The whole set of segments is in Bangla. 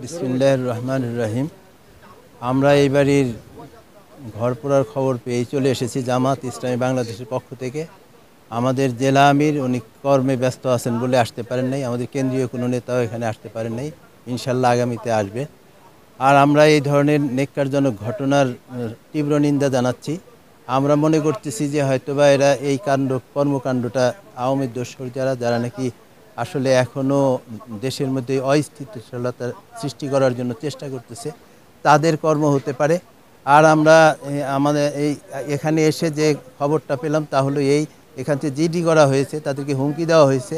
বিসমিল্লাহির রহমানির রহিম। আমরা এই বাড়ির ঘর পোড়ার খবর পেয়ে চলে এসেছি জামাত ইসলামী বাংলাদেশের পক্ষ থেকে। আমাদের জেলা আমির উনি কর্মে ব্যস্ত আছেন বলে আসতে পারেন নাই। আমাদের কেন্দ্রীয় কোনো নেতাও এখানে আসতে পারেন নাই। ইনশাল্লাহ আগামীতে আসবে। আর আমরা এই ধরনের নেক্কারজনক ঘটনার তীব্র নিন্দা জানাচ্ছি। আমরা মনে করতেছি যে হয়তোবা এরা এই কর্মকাণ্ডটা আওয়ামী দোসর যারা নাকি আসলে এখনও দেশের মধ্যে অস্থিতিশীলতা সৃষ্টি করার জন্য চেষ্টা করতেছে, তাদের কর্ম হতে পারে। আর আমরা আমাদের এখানে এসে যে খবরটা পেলাম তা হলো এখান থেকে জিডি করা হয়েছে, তাদেরকে হুমকি দেওয়া হয়েছে।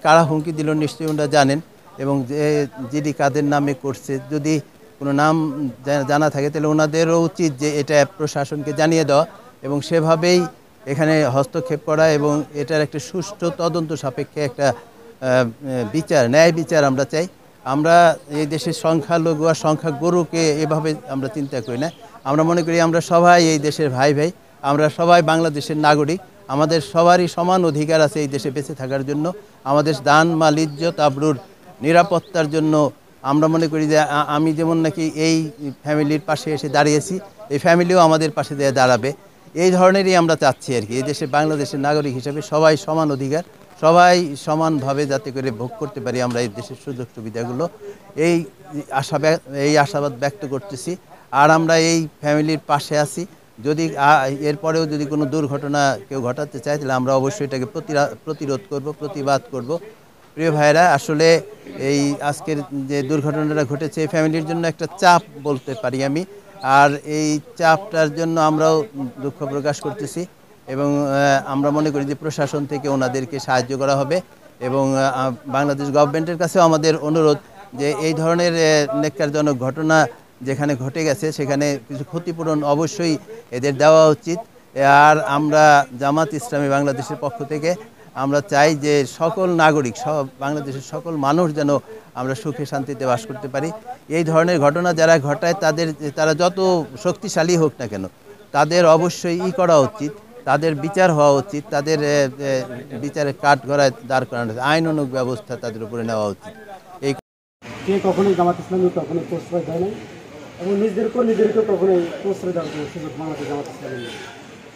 কারা হুমকি দিল নিশ্চয়ই ওনারা জানেন, এবং যে জিডি কাদের নামে করছে যদি কোনো নাম জানা থাকে তাহলে ওনাদেরও উচিত যে এটা প্রশাসনকে জানিয়ে দেওয়া এবং সেভাবেই এখানে হস্তক্ষেপ করা, এবং এটার একটা সুষ্ঠু তদন্ত সাপেক্ষে একটা ন্যায় বিচার আমরা চাই। আমরা এই দেশের সংখ্যালঘু আর সংখ্যাগুরুকে এভাবে আমরা চিন্তা করি না। আমরা মনে করি আমরা সবাই এই দেশের ভাই ভাই, আমরা সবাই বাংলাদেশের নাগরিক। আমাদের সবারই সমান অধিকার আছে এই দেশে বেঁচে থাকার জন্য। আমাদের দান মাল ইজ্জত আবরুর নিরাপত্তার জন্য আমরা মনে করি যে আমি যেমন নাকি এই ফ্যামিলির পাশে এসে দাঁড়িয়েছি, এই ফ্যামিলিও আমাদের পাশে দিয়ে দাঁড়াবে। এই ধরনেরই আমরা চাচ্ছি আর কি। এই দেশে বাংলাদেশের নাগরিক হিসেবে সবাই সমান অধিকার, সবাই সমানভাবে যাতে করে ভোগ করতে পারি আমরা এই দেশের সুযোগ সুবিধাগুলো, এই আশাবাদ ব্যক্ত করতেছি। আর আমরা এই ফ্যামিলির পাশে আছি। যদি এরপরেও যদি কোনো দুর্ঘটনা কেউ ঘটাতে চায় তাহলে আমরা অবশ্যই এটাকে প্রতিরোধ করব, প্রতিবাদ করব। প্রিয় ভাইরা, আসলে এই আজকের যে দুর্ঘটনাটা ঘটেছে এই ফ্যামিলির জন্য একটা চাপ বলতে পারি আমি। আর এই চাপটার জন্য আমরাও দুঃখ প্রকাশ করতেছি, এবং আমরা মনে করি যে প্রশাসন থেকে ওনাদেরকে সাহায্য করা হবে। এবং বাংলাদেশ গভর্নমেন্টের কাছেও আমাদের অনুরোধ যে এই ধরনের নেক্কারজনক ঘটনা যেখানে ঘটে গেছে সেখানে কিছু ক্ষতিপূরণ অবশ্যই এদের দেওয়া উচিত। আর আমরা জামাত ইসলামী বাংলাদেশের পক্ষ থেকে আমরা চাই যে সকল নাগরিক, বাংলাদেশের সকল মানুষ যেন আমরা সুখে শান্তিতে বাস করতে পারি। এই ধরনের ঘটনা যারা ঘটায় তারা যত শক্তিশালী হোক না কেন, তাদের অবশ্যই করা উচিত, তাদের বিচার হওয়া উচিত, তাদের বিচারের কাঠগড়ায় দাঁড় করানো, আইনানুগ ব্যবস্থা তাদের উপরে নেওয়া উচিত। কে কখনোই জামাত ইসলামী কখনোই প্রশ্রয় দেয় নাই এবং নিজেদেরকেও কখনোই প্রশ্রয় দেওয়ার জন্য সুযোগ বাংলাদেশ জামাত ইসলামী নেই।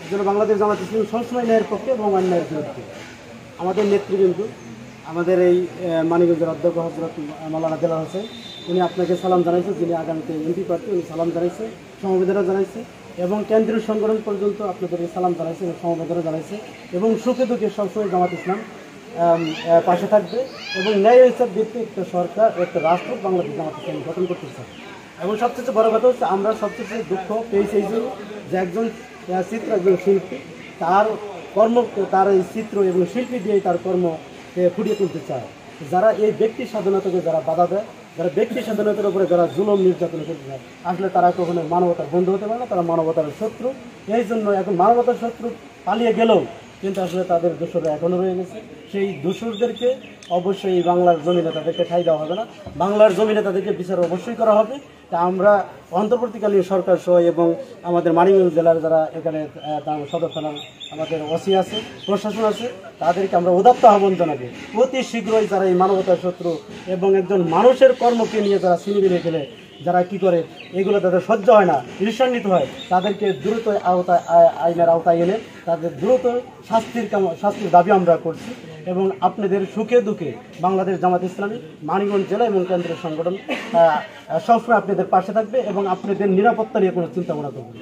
এই জন্য বাংলাদেশ জামাত ইসলামী সবসময় ন্যায়ের পক্ষে এবং অন্যায়ের বিরুদ্ধে। আমাদের নেতৃবৃন্দ, আমাদের এই মানিকগঞ্জের অধ্যক্ষ হজরত মাওলানা দেলাওয়ার হোসেন, উনি আপনাকে সালাম জানাইছে, যিনি আগামীতে এমপি প্রার্থী, উনি সালাম জানাইছে, সমবেদনা জানাইছে, এবং কেন্দ্রীয় সংগঠন পর্যন্ত আপনাদেরকে সালাম জানাইছে এবং সমবেদনা জানাইছে। এবং সুখে দুঃখে সবসময় জামাত ইসলাম পাশে থাকবে এবং ন্যায় হিসাব ভিত্তিক একটা সরকার, একটা রাষ্ট্র বাংলাদেশ জামাত ইসলাম গঠন করতে চায়। এবং সবচেয়ে বড় কথা হচ্ছে আমরা সবচেয়ে দুঃখ পেয়েছি এই জন্য যে একজন শিল্পী তার তার এই চিত্র এবং শিল্পী দিয়ে তার কর্ম ফুটিয়ে তুলতে চায়। যারা এই ব্যক্তি স্বাধীনতাকে যারা বাধা দেয়, যারা ব্যক্তি স্বাধীনতার উপরে যারা জুলুম নির্যাতন করতে চায়, আসলে তারা কখনো মানবতার বন্ধু হতে পারে না, তারা মানবতার শত্রু। এই জন্য এখন মানবতার শত্রু পালিয়ে গেলেও কিন্তু আসলে তাদের দোষরা এখনও রয়ে গেছে। সেই দোষরদেরকে অবশ্যই এই বাংলার জমিনে তাদেরকে ঠাঁই দেওয়া হবে না, বাংলার জমিনে তাদেরকে বিচার অবশ্যই করা হবে। তা আমরা অন্তর্বর্তীকালীন সরকার সহ এবং আমাদের মানিকগঞ্জ জেলার যারা এখানে সদর থানার আমাদের ওসি আছে, প্রশাসন আছে, তাদেরকে আমরা উদাত্ত আহ্বান জানাবো অতি শীঘ্রই যারা এই মানবতার শত্রু এবং একজন মানুষের কর্মকে নিয়ে যারা সিনেমিনে গেলে যারা কি করে এগুলো তাদের সহ্য হয় না, ঈর্ষান্বিত হয়, তাদেরকে দ্রুত আইনের আওতায় এনে তাদের দ্রুত শাস্তির দাবি আমরা করছি। এবং আপনাদের সুখে দুঃখে বাংলাদেশ জামাত ইসলামী মানিকগঞ্জ জেলা এবং কেন্দ্রীয় সংগঠন সবসময় আপনাদের পাশে থাকবে এবং আপনাদের নিরাপত্তা নিয়ে কোনো চিন্তা ভাবনা করবে।